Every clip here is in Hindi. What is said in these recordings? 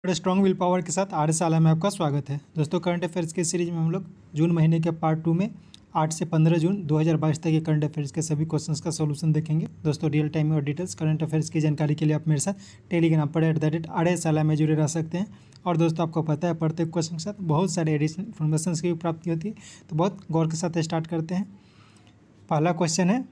बड़े स्ट्रॉन्ग विल पावर के साथ आर्य साला में आपका स्वागत है। दोस्तों, करंट अफेयर्स के सीरीज में हम लोग जून महीने के पार्ट 2 में 8 से 15 जून 2022 तक के करंट अफेयर्स के सभी क्वेश्चंस का सॉल्यूशन देखेंगे। दोस्तों, रियल टाइम में और डिटेल्स करंट अफेयर्स की जानकारी के लिए आप मेरे साथ टेलीग्राम पर @आर्य साला में जुड़े रह सकते हैं। और दोस्तों, आपको पता है प्रत्येक क्वेश्चन के साथ बहुत सारे एडिशनल इन्फॉर्मेशन की भी प्राप्ति होती है, तो बहुत गौर के साथ स्टार्ट करते हैं। पहला क्वेश्चन है,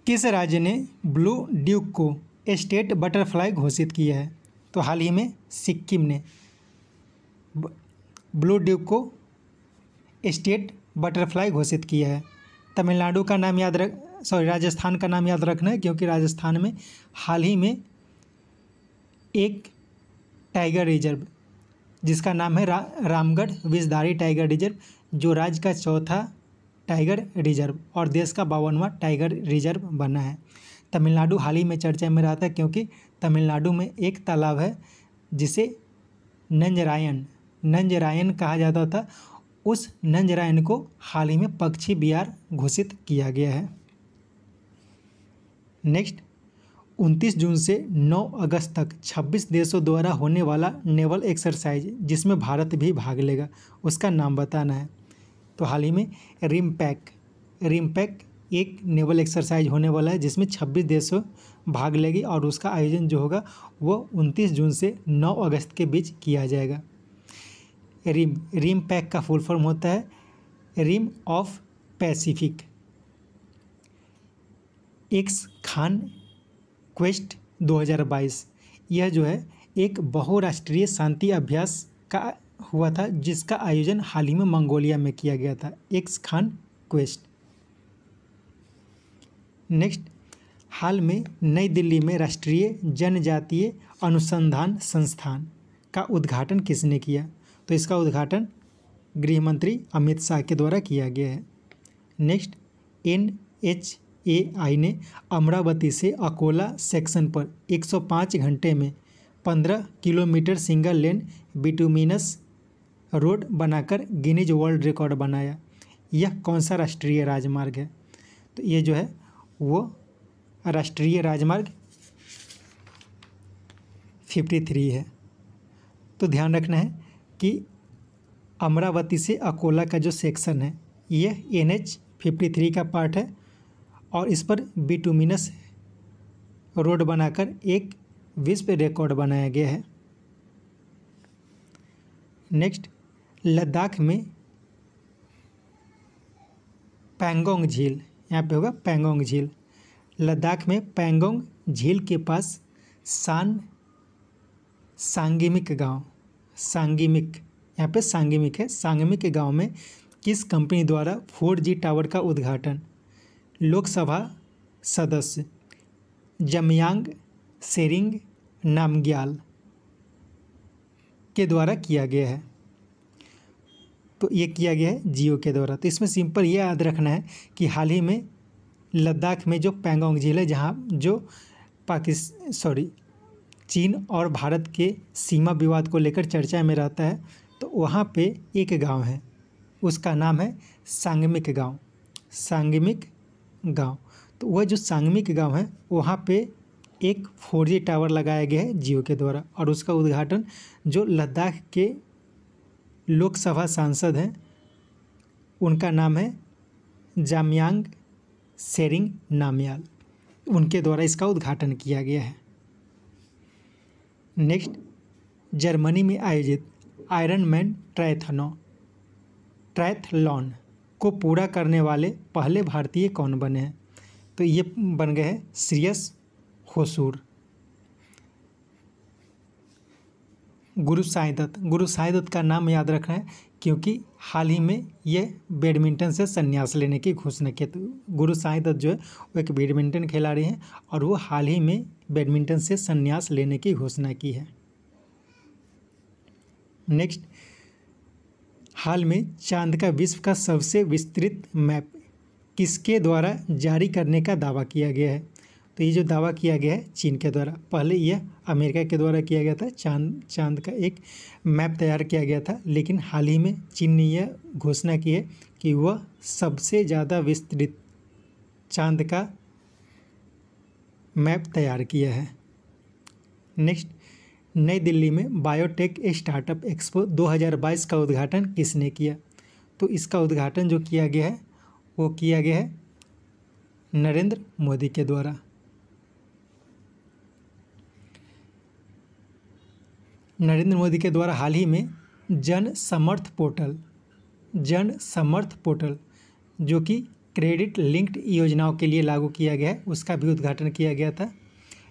किस राज्य ने ब्लू ड्यूक को स्टेट बटरफ्लाई घोषित किया है? तो हाल ही में सिक्किम ने ब्लू ड्यूक को स्टेट बटरफ्लाई घोषित किया है। तमिलनाडु का नाम राजस्थान का नाम याद रखना है, क्योंकि राजस्थान में हाल ही में एक टाइगर रिजर्व जिसका नाम है रामगढ़ विषधारी टाइगर रिजर्व, जो राज्य का चौथा टाइगर रिजर्व और देश का 52वां टाइगर रिजर्व बना है। तमिलनाडु हाल ही में चर्चा में रहा था, क्योंकि तमिलनाडु में एक तालाब है जिसे नंजरायन कहा जाता था। उस नंजरायन को हाल ही में पक्षी विहार घोषित किया गया है। नेक्स्ट, 29 जून से 9 अगस्त तक 26 देशों द्वारा होने वाला नेवल एक्सरसाइज जिसमें भारत भी भाग लेगा, उसका नाम बताना है। तो हाल ही में रिमपैक एक नेवल एक्सरसाइज होने वाला है जिसमें 26 देशों भाग लेगी, और उसका आयोजन जो होगा वो 29 जून से 9 अगस्त के बीच किया जाएगा। रिमपैक का फुल फॉर्म होता है rim of Pacific X Khaan quest 2022। यह जो है एक बहुराष्ट्रीय शांति अभ्यास का हुआ था, जिसका आयोजन हाल ही में मंगोलिया में किया गया था, एक्स खान क्वेस्ट। नेक्स्ट, हाल में नई दिल्ली में राष्ट्रीय जनजातीय अनुसंधान संस्थान का उद्घाटन किसने किया? तो इसका उद्घाटन गृह मंत्री अमित शाह के द्वारा किया गया है। नेक्स्ट, NHAI ने अमरावती से अकोला सेक्शन पर 105 घंटे में 15 kilometre single lane bituminous road बनाकर गिनीज वर्ल्ड रिकॉर्ड बनाया। यह कौन सा राष्ट्रीय राजमार्ग है? तो ये जो है वो राष्ट्रीय राजमार्ग 53 है। तो ध्यान रखना है कि अमरावती से अकोला का जो सेक्शन है यह NH53 का पार्ट है, और इस पर बिटुमिनस रोड बनाकर एक विश्व रिकॉर्ड बनाया गया है। नेक्स्ट, लद्दाख में पैंगोंग झील, यहाँ पे होगा पैंगोंग झील। लद्दाख में पैंगोंग झील के पास सांगमिक यहाँ पे सांगमिक है, सांगमिक गांव में किस कंपनी द्वारा 4G टावर का उद्घाटन लोकसभा सदस्य जमयांग सेरिंग नामग्याल के द्वारा किया गया है? तो ये किया गया है जियो के द्वारा। तो इसमें सिंपल ये याद रखना है कि हाल ही में लद्दाख में जो पैंगोंग झील है, जहाँ जो चीन और भारत के सीमा विवाद को लेकर चर्चा में रहता है, तो वहाँ पे एक गांव है, उसका नाम है सांगमिक गांव। तो वह जो सांगमिक गांव है वहाँ पे एक 4G टावर लगाया गया है जियो के द्वारा, और उसका उद्घाटन जो लद्दाख के लोकसभा सांसद हैं उनका नाम है जामयांग सेरिंग नामग्याल, उनके द्वारा इसका उद्घाटन किया गया है। नेक्स्ट, जर्मनी में आयोजित आयरनमैन ट्रायथलॉन को पूरा करने वाले पहले भारतीय कौन बने हैं? तो ये बन गए हैं श्रेयस होसूर। गुरु साईं दत्त का नाम याद रखना है, क्योंकि हाल ही में ये बैडमिंटन से संन्यास लेने की घोषणा की। तो गुरु साईं दत्त जो है वो एक बैडमिंटन खिलाड़ी हैं, और वो हाल ही में बैडमिंटन से संन्यास लेने की घोषणा की है। नेक्स्ट, हाल में चांद का विश्व का सबसे विस्तृत मैप किसके द्वारा जारी करने का दावा किया गया है? तो ये जो दावा किया गया है चीन के द्वारा। पहले यह अमेरिका के द्वारा किया गया था, चांद का एक मैप तैयार किया गया था, लेकिन हाल ही में चीन ने यह घोषणा की है कि वह सबसे ज़्यादा विस्तृत चांद का मैप तैयार किया है। नेक्स्ट, नई दिल्ली में बायोटेक स्टार्टअप एक्सपो 2022 का उद्घाटन किसने किया? तो इसका उद्घाटन जो किया गया है वो किया गया है नरेंद्र मोदी के द्वारा। नरेंद्र मोदी के द्वारा हाल ही में जन समर्थ पोर्टल जो कि क्रेडिट लिंक्ड योजनाओं के लिए लागू किया गया है, उसका भी उद्घाटन किया गया था।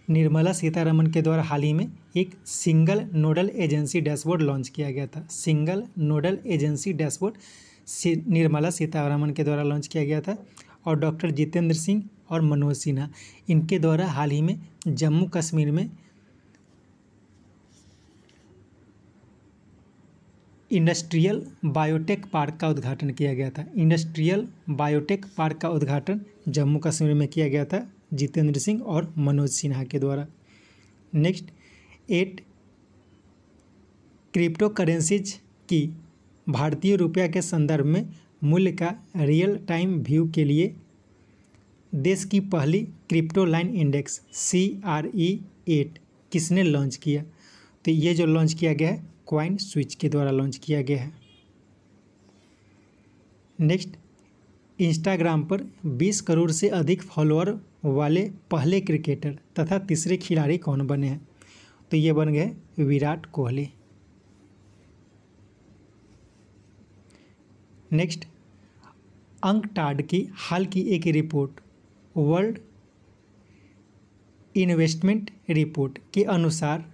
निर्मला सीतारमण के द्वारा हाल ही में एक single nodal agency dashboard launch किया गया था। Single nodal agency dashboard Nirmala Sitharaman के द्वारा लॉन्च किया गया था। और डॉक्टर जितेंद्र सिंह और मनोज सिन्हा, इनके द्वारा हाल ही में जम्मू कश्मीर में इंडस्ट्रियल बायोटेक पार्क का उद्घाटन किया गया था। इंडस्ट्रियल बायोटेक पार्क का उद्घाटन जम्मू कश्मीर में किया गया था जितेंद्र सिंह और मनोज सिन्हा के द्वारा। नेक्स्ट, 8 क्रिप्टो करेंसीज की भारतीय रुपया के संदर्भ में मूल्य का रियल टाइम व्यू के लिए देश की पहली क्रिप्टो लाइन इंडेक्स CRE8 किसने लॉन्च किया? तो ये जो लॉन्च किया गया है कॉइन स्विच के द्वारा लॉन्च किया गया है। नेक्स्ट, इंस्टाग्राम पर 20 करोड़ से अधिक फॉलोअर वाले पहले क्रिकेटर तथा तीसरे खिलाड़ी कौन बने हैं? तो ये बन गए विराट कोहली। नेक्स्ट, अंकटाड की हाल की एक रिपोर्ट वर्ल्ड इन्वेस्टमेंट रिपोर्ट के अनुसार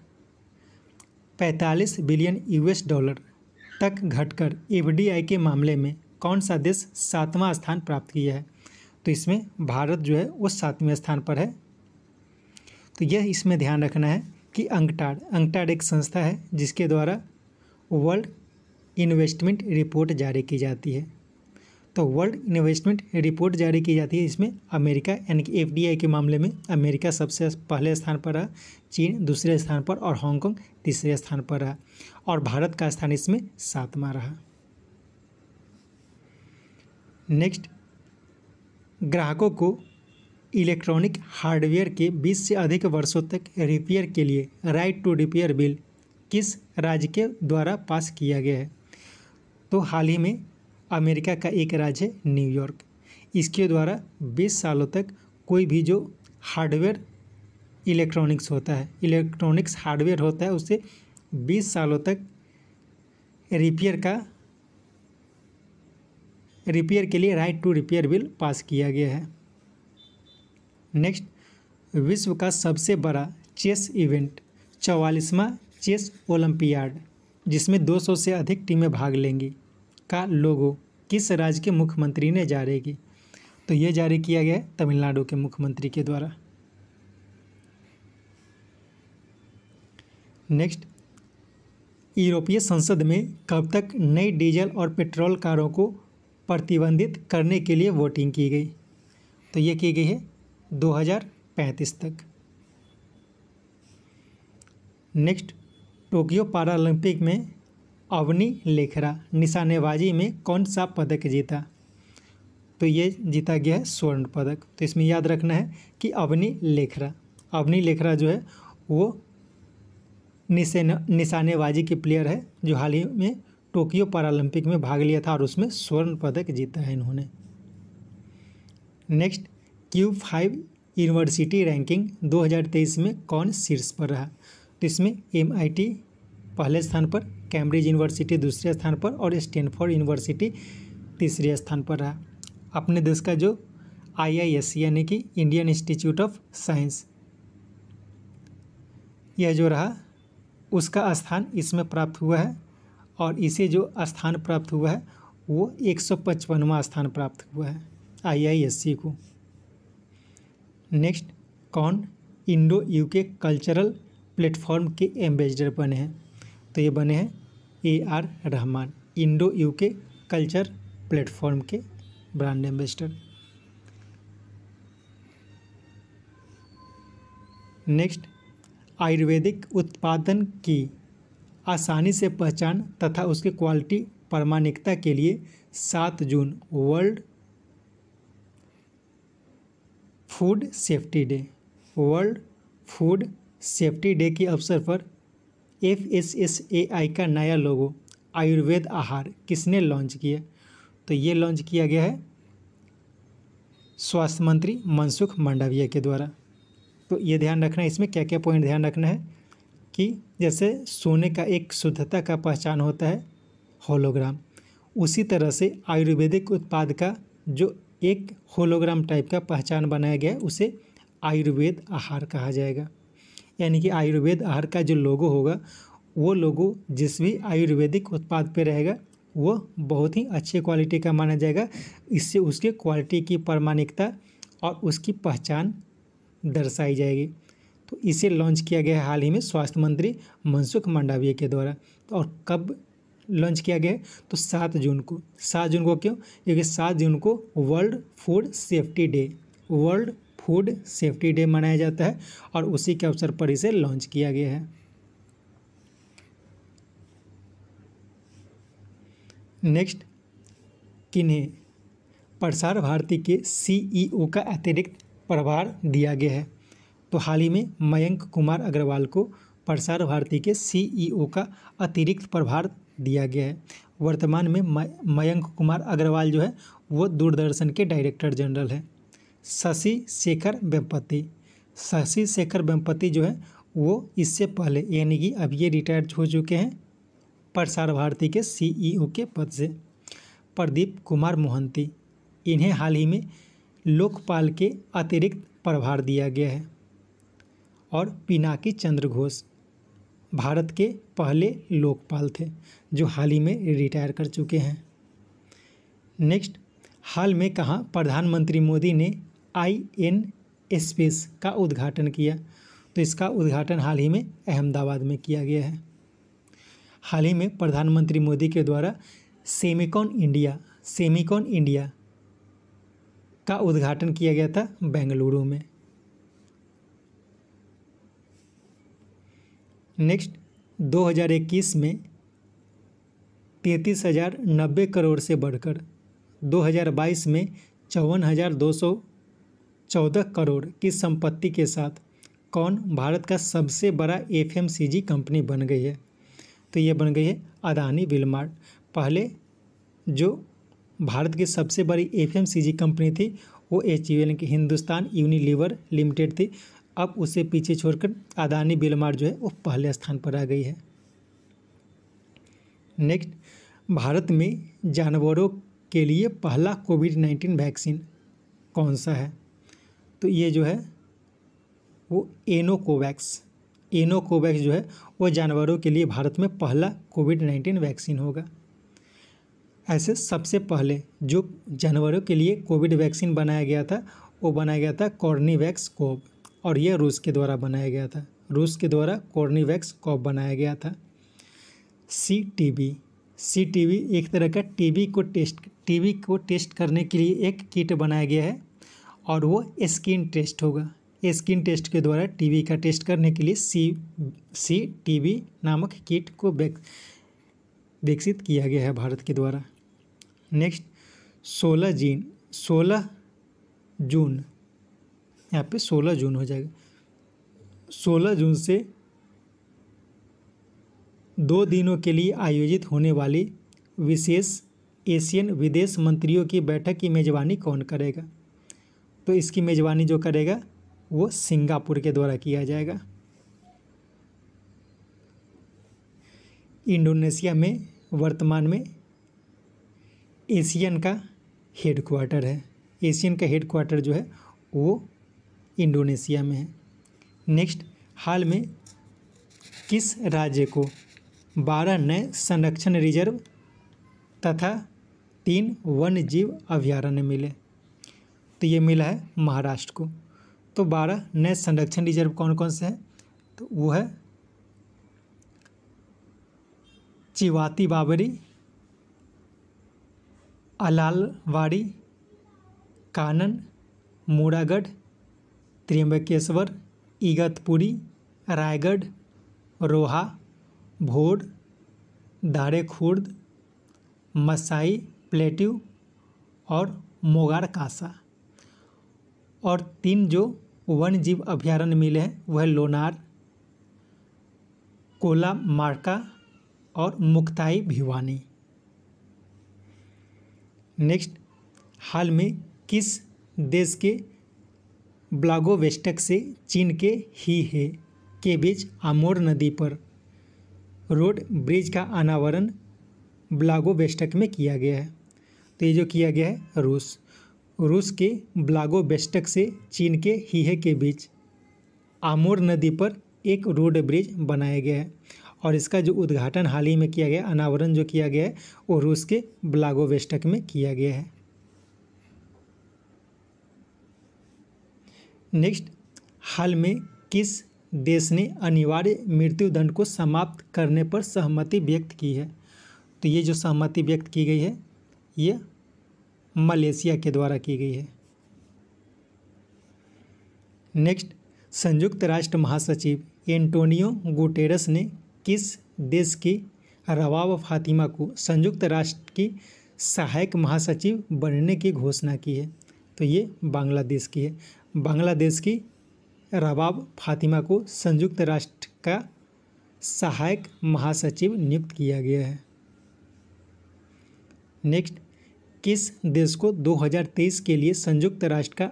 45 बिलियन US डॉलर तक घटकर FDI के मामले में कौन सा देश 7वां स्थान प्राप्त किया है? तो इसमें भारत जो है वो 7वें स्थान पर है। तो यह इसमें ध्यान रखना है कि अंकटाड एक संस्था है जिसके द्वारा वर्ल्ड इन्वेस्टमेंट रिपोर्ट जारी की जाती है। तो वर्ल्ड इन्वेस्टमेंट रिपोर्ट जारी की जाती है, इसमें अमेरिका यानी कि FDI के मामले में अमेरिका सबसे पहले स्थान पर रहा, चीन दूसरे स्थान पर और हांगकांग तीसरे स्थान पर रहा और भारत का स्थान इसमें 7वां रहा। नेक्स्ट, ग्राहकों को इलेक्ट्रॉनिक हार्डवेयर के 20 से अधिक वर्षों तक रिपेयर के लिए राइट टू रिपेयर बिल किस राज्य के द्वारा पास किया गया है? तो हाल ही में अमेरिका का एक राज्य है न्यूयॉर्क, इसके द्वारा 20 सालों तक कोई भी जो हार्डवेयर इलेक्ट्रॉनिक्स हार्डवेयर होता है उसे 20 सालों तक रिपेयर के लिए right to repair bill pass किया गया है। नेक्स्ट, विश्व का सबसे बड़ा चेस इवेंट 44वां चेस ओलंपियाड जिसमें 200 से अधिक टीमें भाग लेंगी का लोगो किस राज्य के मुख्यमंत्री ने जारी की? तो ये जारी किया गया है तमिलनाडु के मुख्यमंत्री के द्वारा। नेक्स्ट, यूरोपीय संसद में कब तक नई डीजल और पेट्रोल कारों को प्रतिबंधित करने के लिए वोटिंग की गई? तो ये की गई है 2035 तक। नेक्स्ट, टोक्यो पैरालंपिक में अवनी लेखरा निशानेबाजी में कौन सा पदक जीता? तो ये जीता गया है स्वर्ण पदक। तो इसमें याद रखना है कि अवनी लेखरा जो है वो निशानेबाजी की प्लेयर है जो हाल ही में टोक्यो पैरालंपिक में भाग लिया था और उसमें स्वर्ण पदक जीता है इन्होंने। नेक्स्ट, Q5 यूनिवर्सिटी रैंकिंग 2023 में कौन शीर्ष पर रहा? तो इसमें MIT पहले स्थान पर, कैम्ब्रिज यूनिवर्सिटी दूसरे स्थान पर और स्टैनफोर्ड यूनिवर्सिटी तीसरे स्थान पर रहा। अपने देश का जो IISc यानी कि इंडियन इंस्टीट्यूट ऑफ साइंस यह जो रहा उसका स्थान इसमें प्राप्त हुआ है और इसे जो स्थान प्राप्त हुआ है वो 155वां स्थान प्राप्त हुआ है IISc को। नेक्स्ट, कौन इंडो UK कल्चरल प्लेटफॉर्म के एम्बेसडर बने हैं? तो ये बने हैं AR Rahman, Indo UK culture platform के ब्रांड एम्बेसडर। नेक्स्ट, आयुर्वेदिक उत्पादन की आसानी से पहचान तथा उसके क्वालिटी प्रामाणिकता के लिए 7 June world food safety day के अवसर पर FSSAI का नया लोगो आयुर्वेद आहार किसने लॉन्च किया? तो ये लॉन्च किया गया है स्वास्थ्य मंत्री मनसुख मंडाविया के द्वारा। तो ये ध्यान रखना है, इसमें क्या क्या पॉइंट ध्यान रखना है कि जैसे सोने का एक शुद्धता का पहचान होता है होलोग्राम, उसी तरह से आयुर्वेदिक उत्पाद का जो एक होलोग्राम टाइप का पहचान बनाया गया है उसे आयुर्वेद आहार कहा जाएगा। यानी कि आयुर्वेद आहार का जो लोगो होगा वो लोगो जिस भी आयुर्वेदिक उत्पाद पे रहेगा वो बहुत ही अच्छे क्वालिटी का माना जाएगा। इससे उसके क्वालिटी की प्रामाणिकता और उसकी पहचान दर्शाई जाएगी। तो इसे लॉन्च किया गया है हाल ही में स्वास्थ्य मंत्री मनसुख मंडाविया के द्वारा। तो और कब लॉन्च किया गया है? तो 7 जून को। 7 जून को क्यों? क्योंकि 7 जून को वर्ल्ड फूड सेफ्टी डे मनाया जाता है और उसी के अवसर पर इसे लॉन्च किया गया है। नेक्स्ट, किन्हें प्रसार भारती के CEO का अतिरिक्त प्रभार दिया गया है? तो हाल ही में मयंक कुमार अग्रवाल को प्रसार भारती के CEO का अतिरिक्त प्रभार दिया गया है। वर्तमान में मयंक कुमार अग्रवाल जो है वो दूरदर्शन के डायरेक्टर जनरल है। शशि शेखर वेम्पति जो है वो इससे पहले यानी कि अब ये रिटायर हो चुके हैं प्रसार भारती के CEO के पद से। प्रदीप कुमार मोहंती, इन्हें हाल ही में लोकपाल के अतिरिक्त प्रभार दिया गया है। और पिनाकी चंद्र घोष भारत के पहले लोकपाल थे जो हाल ही में रिटायर कर चुके हैं। नेक्स्ट, हाल में कहाँ प्रधानमंत्री मोदी ने INSpace का उद्घाटन किया? तो इसका उद्घाटन हाल ही में अहमदाबाद में किया गया है। हाल ही में प्रधानमंत्री मोदी के द्वारा सेमिकॉन इंडिया का उद्घाटन किया गया था बेंगलुरु में। नेक्स्ट, 2021 में 33,090 करोड़ से बढ़कर 2022 में 54,214 करोड़ की संपत्ति के साथ कौन भारत का सबसे बड़ा FMCG कंपनी बन गई है? तो ये बन गई है अदानी विलमार्ट। पहले जो भारत की सबसे बड़ी FMCG कंपनी थी वो HUL की हिंदुस्तान यूनिलीवर लिमिटेड थी। अब उसे पीछे छोड़कर अदानी विलमार्ट जो है वो पहले स्थान पर आ गई है। नेक्स्ट, भारत में जानवरों के लिए पहला कोविड-19 वैक्सीन कौन सा है? तो ये जो है वो एनोकोवैक्स जो है वो जानवरों के लिए भारत में पहला कोविड-19 वैक्सीन होगा। ऐसे सबसे पहले जो जानवरों के लिए कोविड वैक्सीन बनाया गया था वो बनाया गया था कॉर्नीवैक्स कोव और यह रूस के द्वारा बनाया गया था। रूस के द्वारा कॉर्नीवैक्स कोव बनाया गया था। CTB एक तरह का टीबी को टेस्ट करने के लिए एक किट बनाया गया है और वो स्किन टेस्ट होगा। स्किन टेस्ट के द्वारा टीबी का टेस्ट करने के लिए CTB नामक किट को विकसित किया गया है भारत के द्वारा। नेक्स्ट, 16 जून यहाँ पे 16 जून हो जाएगा। 16 जून से 2 दिनों के लिए आयोजित होने वाली विशेष एशियन विदेश मंत्रियों की बैठक की मेज़बानी कौन करेगा? तो इसकी मेज़बानी जो करेगा वो सिंगापुर के द्वारा किया जाएगा। इंडोनेशिया में वर्तमान में एशियन का हेडक्वार्टर है। एशियन का हेडक्वार्टर जो है वो इंडोनेशिया में है। नेक्स्ट, हाल में किस राज्य को 12 नए संरक्षण रिजर्व तथा 3 वन्य जीव अभयारण्य मिले? तो ये मिला है महाराष्ट्र को। तो 12 नए संरक्षण रिजर्व कौन कौन से हैं? तो वो है चिवाती बाबरी, अलालवाड़ी, कानन, मूड़ागढ़, त्र्यंबकेश्वर, इगतपुरी, रायगढ़, रोहा, भोर, दाड़े खुर्द, मसाई प्लेट्यू और मोगार कासा। और 3 जो वन्य जीव अभयारण्य मिले हैं वह है लोनार, कोला मार्का और मुक्ताई भिवानी। नेक्स्ट, हाल में किस देश के व्लादिवोस्टोक से चीन के हीहे के बीच अमूर नदी पर रोड ब्रिज का अनावरण व्लादिवोस्टोक में किया गया है? तो ये जो किया गया है रूस के व्लादिवोस्टोक से चीन के हीहे के बीच अमूर नदी पर एक रोड ब्रिज बनाया गया है और इसका जो उद्घाटन हाल ही में किया गया, अनावरण जो किया गया है वो रूस के व्लादिवोस्टोक में किया गया है। नेक्स्ट, हाल में किस देश ने अनिवार्य मृत्युदंड को समाप्त करने पर सहमति व्यक्त की है? तो ये जो सहमति व्यक्त की गई है ये मलेशिया के द्वारा की गई है। नेक्स्ट, संयुक्त राष्ट्र महासचिव एंटोनियो गुटेरस ने किस देश की रबाब फातिमा को संयुक्त राष्ट्र की सहायक महासचिव बनने की घोषणा की है? तो ये बांग्लादेश की है। बांग्लादेश की रबाब फातिमा को संयुक्त राष्ट्र का सहायक महासचिव नियुक्त किया गया है। नेक्स्ट, किस देश को 2023 के लिए संयुक्त राष्ट्र का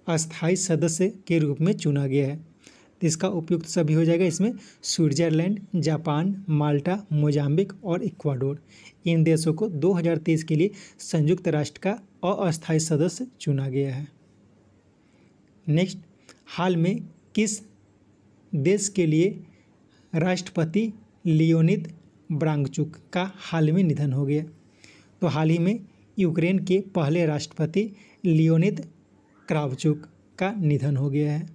अस्थायी सदस्य के रूप में चुना गया है? तो इसका उपयुक्त सभी हो जाएगा। इसमें स्विट्जरलैंड, जापान, माल्टा, मोजाम्बिक और इक्वाडोर, इन देशों को 2023 के लिए संयुक्त राष्ट्र का अस्थायी सदस्य चुना गया है। नेक्स्ट, हाल में किस देश के लिए राष्ट्रपति लियोनिद ब्रांगचुक का हाल में निधन हो गया? तो हाल ही में यूक्रेन के पहले राष्ट्रपति लियोनिद क्रावचुक का निधन हो गया है।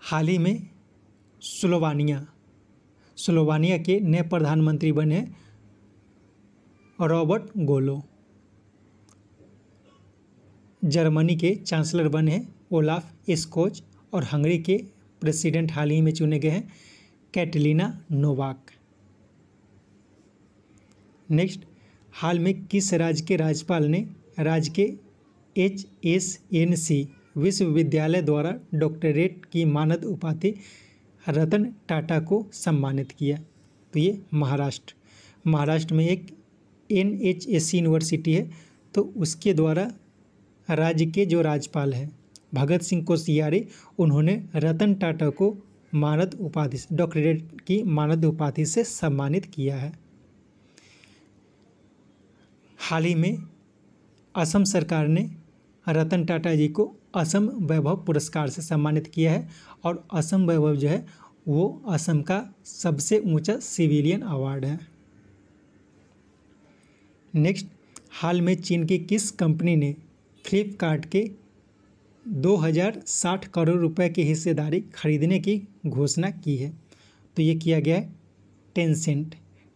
हाल ही में स्लोवानिया के नए प्रधानमंत्री बने रॉबर्ट गोलो। जर्मनी के चांसलर बने हैं ओलाफ स्कोच और हंगरी के प्रेसिडेंट हाल ही में चुने गए हैं कैटलीना नोवाक। नेक्स्ट, हाल में किस राज्य के राज्यपाल ने राज्य के HSNC विश्वविद्यालय द्वारा डॉक्टरेट की मानद उपाधि रतन टाटा को सम्मानित किया? तो ये महाराष्ट्र में एक NHS यूनिवर्सिटी है, तो उसके द्वारा राज्य के जो राज्यपाल हैं भगत सिंह कोश्यारी, उन्होंने रतन टाटा को मानद उपाधि डॉक्टरेट की मानद उपाधि से सम्मानित किया है। हाल ही में असम सरकार ने रतन टाटा जी को असम वैभव पुरस्कार से सम्मानित किया है और असम वैभव जो है वो असम का सबसे ऊंचा सिविलियन अवार्ड है। नेक्स्ट, हाल में चीन की किस कंपनी ने फ्लिपकार्ट के 2060 करोड़ रुपए की हिस्सेदारी खरीदने की घोषणा की है? तो ये किया गया है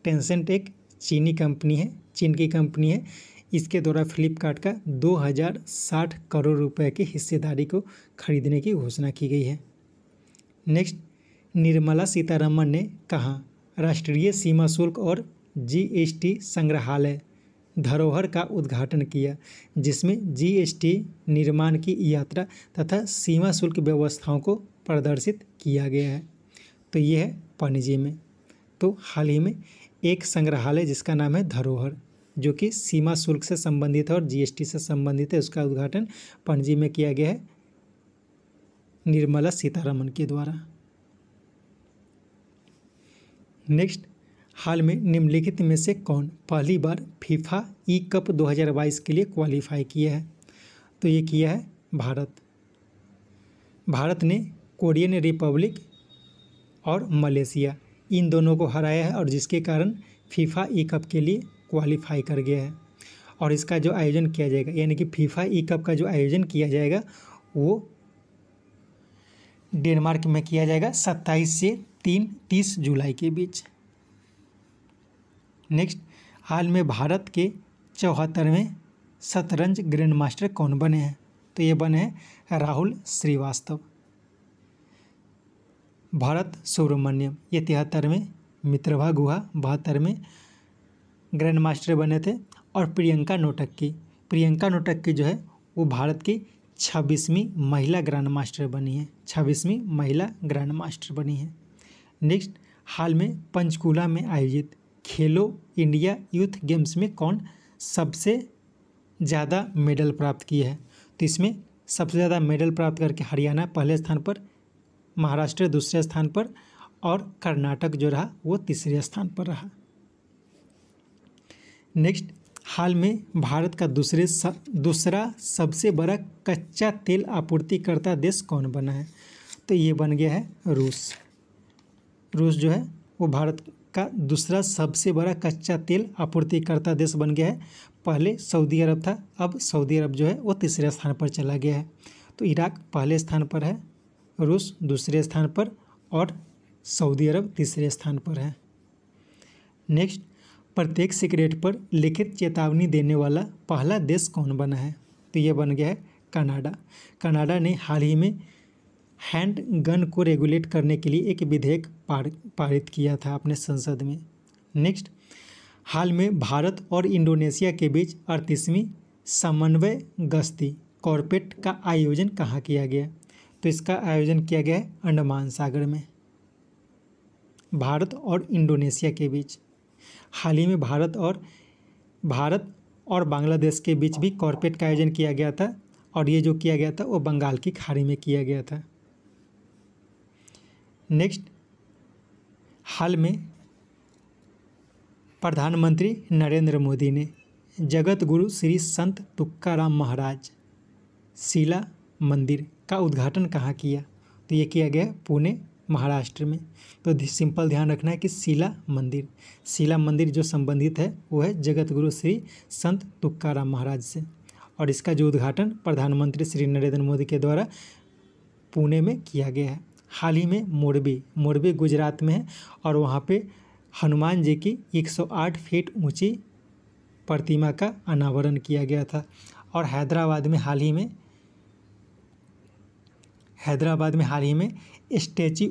टेंसेंट एक चीनी कंपनी है, चीन की कंपनी है। इसके द्वारा फ्लिपकार्ट का 2060 करोड़ रुपए की हिस्सेदारी को खरीदने की घोषणा की गई है। नेक्स्ट, निर्मला सीतारमण ने कहा राष्ट्रीय सीमा शुल्क और GST संग्रहालय धरोहर का उद्घाटन किया, जिसमें GST निर्माण की यात्रा तथा सीमा शुल्क व्यवस्थाओं को प्रदर्शित किया गया है। तो ये है पणजी में। तो हाल ही में एक संग्रहालय जिसका नाम है धरोहर, जो कि सीमा शुल्क से संबंधित है और GST से संबंधित है, उसका उद्घाटन पणजी में किया गया है निर्मला सीतारमण के द्वारा। नेक्स्ट, हाल में निम्नलिखित में से कौन पहली बार फीफा कप 2022 के लिए क्वालिफाई किया है? तो ये किया है भारत ने कोरियन रिपब्लिक और मलेशिया इन दोनों को हराया है और जिसके कारण फीफा कप के लिए क्वालिफाई कर गया है। और इसका जो आयोजन किया जाएगा, यानी कि फीफा कप का जो आयोजन किया जाएगा वो डेनमार्क में किया जाएगा 27 से 30 जुलाई के बीच। नेक्स्ट, हाल में भारत के 74वें शतरंज ग्रैंड मास्टर कौन बने हैं? तो ये बने हैं राहुल श्रीवास्तव। भरत सुब्रमण्यम ये 73वें, मित्रभा गुहा 72वें ग्रैंड मास्टर बने थे। और प्रियंका नोटक्की जो है वो भारत की 26वीं महिला ग्रैंड मास्टर बनी है, 26वीं महिला ग्रैंड मास्टर बनी है। नेक्स्ट, हाल में पंचकुला में आयोजित खेलो इंडिया यूथ गेम्स में कौन सबसे ज़्यादा मेडल प्राप्त किया है? तो इसमें सबसे ज़्यादा मेडल प्राप्त करके हरियाणा पहले स्थान पर, महाराष्ट्र दूसरे स्थान पर और कर्नाटक जो रहा वो तीसरे स्थान पर रहा। नेक्स्ट, हाल में भारत का दूसरा सबसे बड़ा कच्चा तेल आपूर्तिकर्ता देश कौन बना है? तो ये बन गया है रूस। रूस जो है वो भारत का दूसरा सबसे बड़ा कच्चा तेल आपूर्तिकर्ता देश बन गया है। पहले सऊदी अरब था, अब सऊदी अरब जो है वो तीसरे स्थान पर चला गया है। तो इराक पहले स्थान पर है, रूस दूसरे स्थान पर और सऊदी अरब तीसरे स्थान पर है। नेक्स्ट, प्रत्येक सिगरेट पर लिखित चेतावनी देने वाला पहला देश कौन बना है? तो ये बन गया है कनाडा। कनाडा ने हाल ही में हैंड गन को रेगुलेट करने के लिए एक विधेयक पारित किया था अपने संसद में। नेक्स्ट, हाल में भारत और इंडोनेशिया के बीच 38वीं समन्वय गश्ती कॉर्पेट का आयोजन कहाँ किया गया? तो इसका आयोजन किया गया है अंडमान सागर में। भारत और इंडोनेशिया के बीच हाल ही में भारत और बांग्लादेश के बीच भी कॉर्पेट का आयोजन किया गया था और ये जो किया गया था वो बंगाल की खाड़ी में किया गया था। नेक्स्ट, हाल में प्रधानमंत्री नरेंद्र मोदी ने जगत गुरु श्री संत तुकाराम महाराज शिला मंदिर का उद्घाटन कहाँ किया? तो ये किया गया पुणे महाराष्ट्र में। तो सिंपल ध्यान रखना है कि शिला मंदिर जो संबंधित है वो है जगत गुरु श्री संत तुकाराम महाराज से और इसका जो उद्घाटन प्रधानमंत्री श्री नरेंद्र मोदी के द्वारा पुणे में किया गया है। हाल ही में मोरबी गुजरात में है और वहाँ पे हनुमान जी की 108 फीट ऊंची प्रतिमा का अनावरण किया गया था। और हैदराबाद में हाल ही में स्टैचू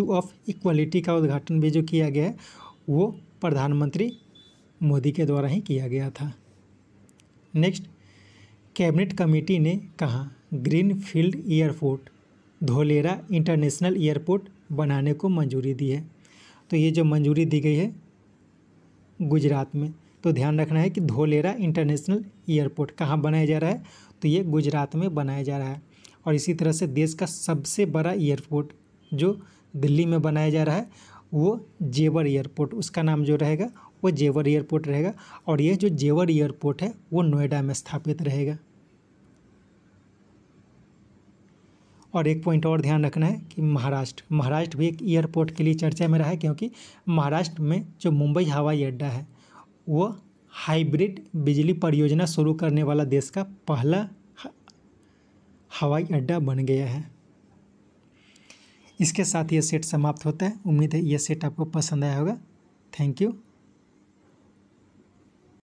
ऑफ इक्वलिटी का उद्घाटन भी जो किया गया है वो प्रधानमंत्री मोदी के द्वारा ही किया गया था। नेक्स्ट, कैबिनेट कमेटी ने कहा greenfield airport Dholera international airport बनाने को मंजूरी दी है? तो ये जो मंजूरी दी गई है गुजरात में, तो ध्यान रखना है कि धोलेरा इंटरनेशनल एयरपोर्ट कहाँ बनाया जा रहा है? तो ये गुजरात में बनाया जा रहा है। और इसी तरह से देश का सबसे बड़ा एयरपोर्ट जो दिल्ली में बनाया जा रहा है वो जेवर एयरपोर्ट, उसका नाम जो रहेगा वो जेवर एयरपोर्ट रहेगा और ये जो जेवर एयरपोर्ट है वो नोएडा में स्थापित रहेगा। और एक पॉइंट और ध्यान रखना है कि महाराष्ट्र भी एक एयरपोर्ट के लिए चर्चा में रहा है क्योंकि महाराष्ट्र में जो मुंबई हवाई अड्डा है वो हाइब्रिड बिजली परियोजना शुरू करने वाला देश का पहला हवाई अड्डा बन गया है। इसके साथ ये सेट समाप्त होता है। उम्मीद है ये सेट आपको पसंद आया होगा। Thank you.